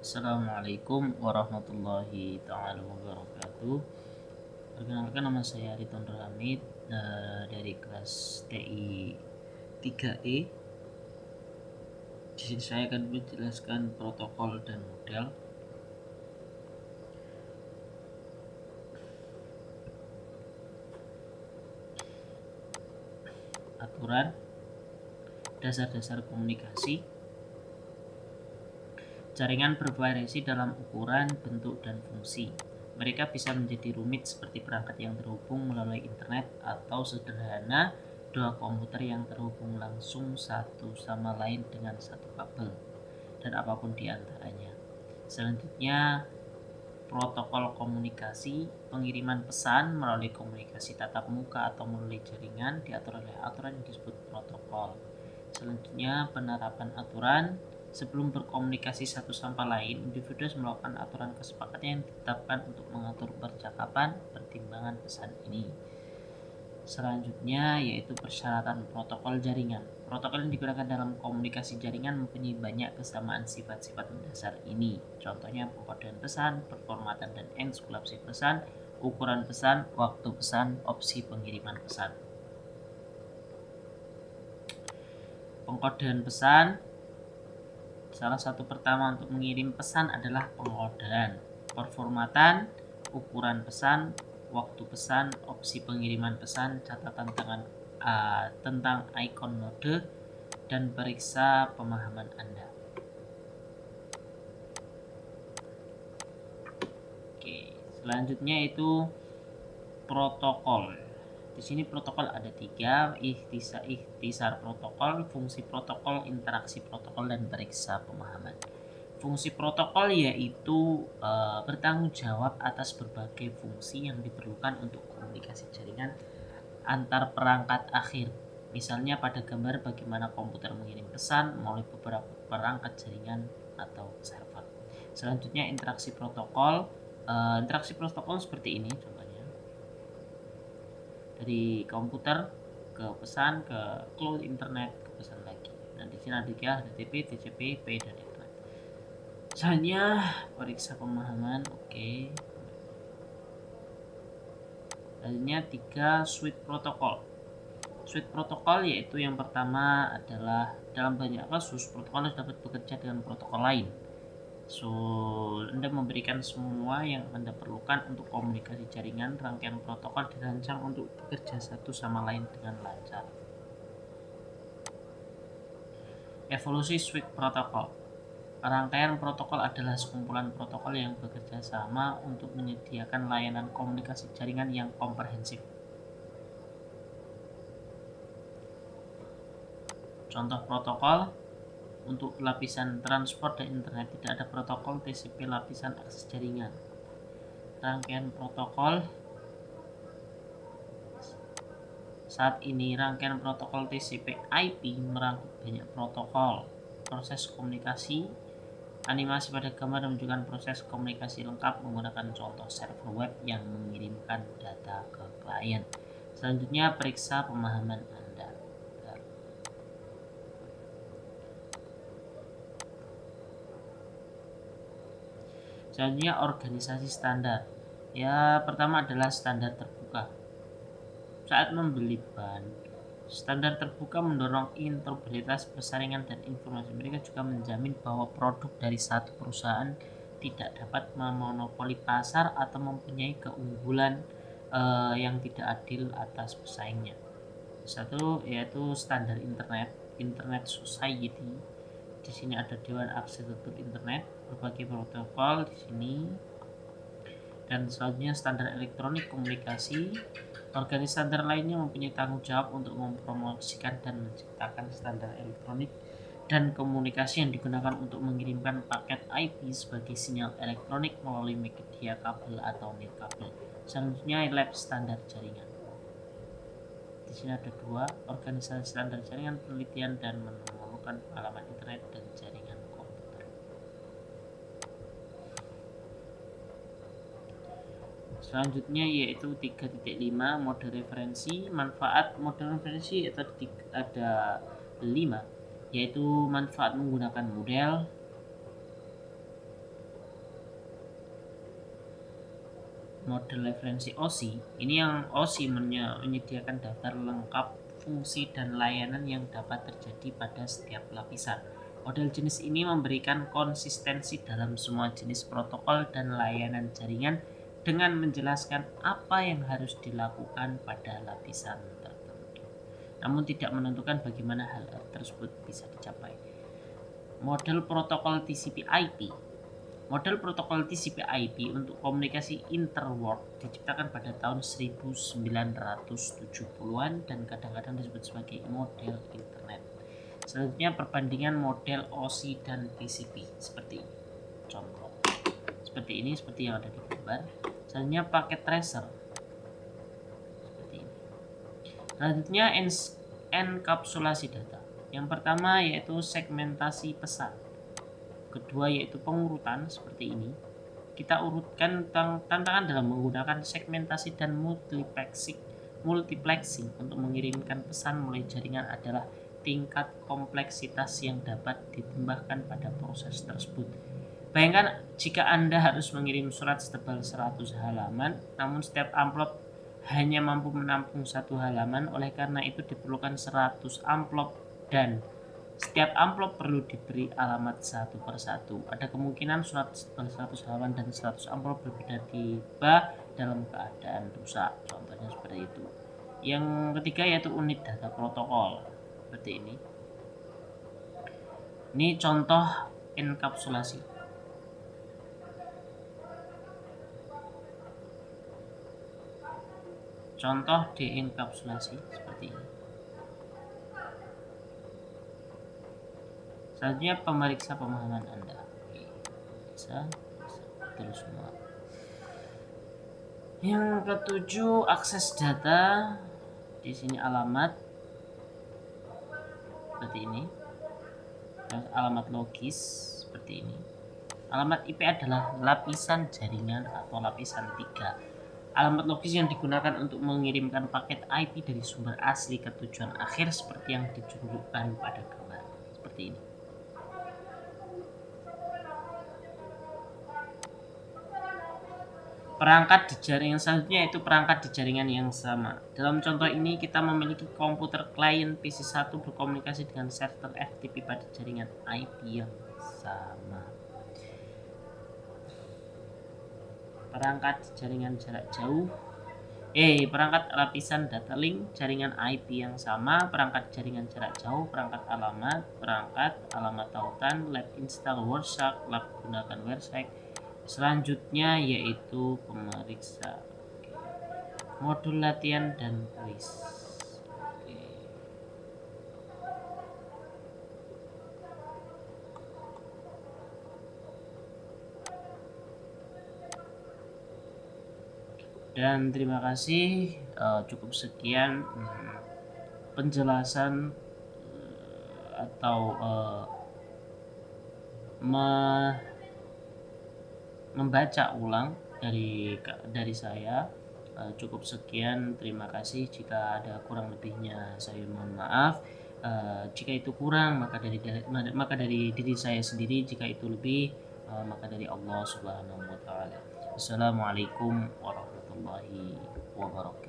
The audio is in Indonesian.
Assalamualaikum warahmatullahi ta'ala wabarakatuh. Perkenalkan, nama saya Ridwan Hamid dari kelas TI 3E. Di sini saya akan menjelaskan protokol dan model. Aturan, dasar-dasar komunikasi. Jaringan bervariasi dalam ukuran, bentuk, dan fungsi. Mereka bisa menjadi rumit seperti perangkat yang terhubung melalui internet atau sederhana dua komputer yang terhubung langsung satu sama lain dengan satu kabel dan apapun di antaranya. Selanjutnya, protokol komunikasi, pengiriman pesan melalui komunikasi tatap muka atau melalui jaringan diatur oleh aturan yang disebut protokol. Selanjutnya, penerapan aturan. Sebelum berkomunikasi satu sama lain, individu harus melakukan aturan kesepakatan yang ditetapkan untuk mengatur percakapan pertimbangan pesan ini. Selanjutnya yaitu persyaratan protokol jaringan. Protokol yang digunakan dalam komunikasi jaringan mempunyai banyak kesamaan sifat-sifat mendasar ini. Contohnya pengkodean pesan, performatan dan enkripsi pesan, ukuran pesan, waktu pesan, opsi pengiriman pesan. Pengkodean pesan. Salah satu pertama untuk mengirim pesan adalah pengkodean. Performatan, ukuran pesan, waktu pesan, opsi pengiriman pesan, catatan tentang ikon mode, dan periksa pemahaman Anda. Oke, selanjutnya itu protokol. Di sini protokol ada 3, ikhtisar protokol, fungsi protokol, interaksi protokol, dan periksa pemahaman. Fungsi protokol yaitu bertanggung jawab atas berbagai fungsi yang diperlukan untuk komunikasi jaringan antar perangkat akhir. Misalnya pada gambar bagaimana komputer mengirim pesan melalui beberapa perangkat jaringan atau server. Selanjutnya interaksi protokol. Interaksi protokol seperti ini contohnya. Dari komputer ke pesan, ke cloud internet, ke pesan lagi. Nah, di sini ada HTTP, TCP, IP, dan internet. Selanjutnya periksa pemahaman. Oke. Selanjutnya 3 suite protokol. Suite protokol yaitu yang pertama adalah dalam banyak kasus protokol harus dapat bekerja dengan protokol lain. Anda memberikan semua yang Anda perlukan untuk komunikasi jaringan. Rangkaian protokol dirancang untuk bekerja satu sama lain dengan lancar. Evolusi suite protokol. Rangkaian protokol adalah sekumpulan protokol yang bekerja sama untuk menyediakan layanan komunikasi jaringan yang komprehensif. Contoh protokol. Untuk lapisan transport dan internet tidak ada protokol TCP lapisan akses jaringan. Rangkaian protokol. Saat ini rangkaian protokol TCP/IP merangkul banyak protokol. Proses komunikasi, animasi pada gambar menunjukkan proses komunikasi lengkap menggunakan contoh server web yang mengirimkan data ke klien. Selanjutnya periksa pemahaman Anda. Selanjutnya organisasi standar. Ya, pertama adalah standar terbuka. Saat membeli ban, standar terbuka mendorong interoperabilitas, persaingan, dan informasi. Mereka juga menjamin bahwa produk dari satu perusahaan tidak dapat memonopoli pasar atau mempunyai keunggulan yang tidak adil atas pesaingnya. Satu yaitu standar Internet Society. Di sini ada Dewan Arsitektur Internet, berbagai protokol di sini. Dan selanjutnya standar elektronik komunikasi. Organisasi standar lainnya mempunyai tanggung jawab untuk mempromosikan dan menciptakan standar elektronik dan komunikasi yang digunakan untuk mengirimkan paket IP sebagai sinyal elektronik melalui media kabel atau nirkabel. Selanjutnya lab standar jaringan. Di sini ada 2, organisasi standar jaringan, penelitian dan menemukan pengalaman internet dan jaringan komputer. Selanjutnya yaitu 3.5 mode referensi. Manfaat mode referensi ada 5, yaitu manfaat menggunakan model, model referensi OSI. Ini yang OSI menyediakan daftar lengkap fungsi dan layanan yang dapat terjadi pada setiap lapisan. Model jenis ini memberikan konsistensi dalam semua jenis protokol dan layanan jaringan dengan menjelaskan apa yang harus dilakukan pada lapisan tertentu, namun tidak menentukan bagaimana hal tersebut bisa dicapai. Model protokol TCP/IP. Model protokol TCP/IP untuk komunikasi interworld diciptakan pada tahun 1970-an dan kadang-kadang disebut sebagai model internet. Selanjutnya perbandingan model OSI dan TCP seperti ini. Contoh seperti ini, seperti yang ada di gambar. Selanjutnya paket tracer seperti ini. Selanjutnya enkapsulasi data. Yang pertama yaitu segmentasi pesan. Kedua yaitu pengurutan seperti ini. Kita urutkan tantangan dalam menggunakan segmentasi dan multiplexing untuk mengirimkan pesan mulai jaringan adalah tingkat kompleksitas yang dapat ditambahkan pada proses tersebut. Bayangkan jika Anda harus mengirim surat setebal 100 halaman, namun setiap amplop hanya mampu menampung 1 halaman, oleh karena itu diperlukan 100 amplop dan setiap amplop perlu diberi alamat satu persatu. Ada kemungkinan surat setebal 100 halaman dan 100 amplop berbeda tiba dalam keadaan rusak. Contohnya seperti itu. Yang ketiga yaitu unit data protokol. Seperti ini. Ini contoh enkapsulasi. Contoh denkapsulasi seperti ini. Selanjutnya pemeriksa pemahaman Anda. Oke, bisa terus semua. Yang ketujuh akses data. Di sini alamat seperti ini. Alamat logis seperti ini. Alamat IP adalah lapisan jaringan atau lapisan 3. Alamat logis yang digunakan untuk mengirimkan paket IP dari sumber asli ke tujuan akhir seperti yang ditunjukkan pada gambar seperti ini. Perangkat di jaringan selanjutnya yaitu perangkat di jaringan yang sama. Dalam contoh ini kita memiliki komputer klien PC1 berkomunikasi dengan server FTP pada jaringan IP yang sama. Perangkat jaringan jarak jauh. Perangkat lapisan data link, jaringan IP yang sama, perangkat jaringan jarak jauh, perangkat alamat tautan, lab install WordShark, lab gunakan WordShark. Selanjutnya yaitu pemeriksa. Modul latihan dan kuis. Dan terima kasih, cukup sekian penjelasan atau membaca ulang dari saya. Cukup sekian, terima kasih. Jika ada kurang lebihnya saya mohon maaf. Jika itu kurang maka dari diri saya sendiri, jika itu lebih maka dari Allah Subhanahu wa taala. Assalamualaikum warahmatullahi wabarakatuh.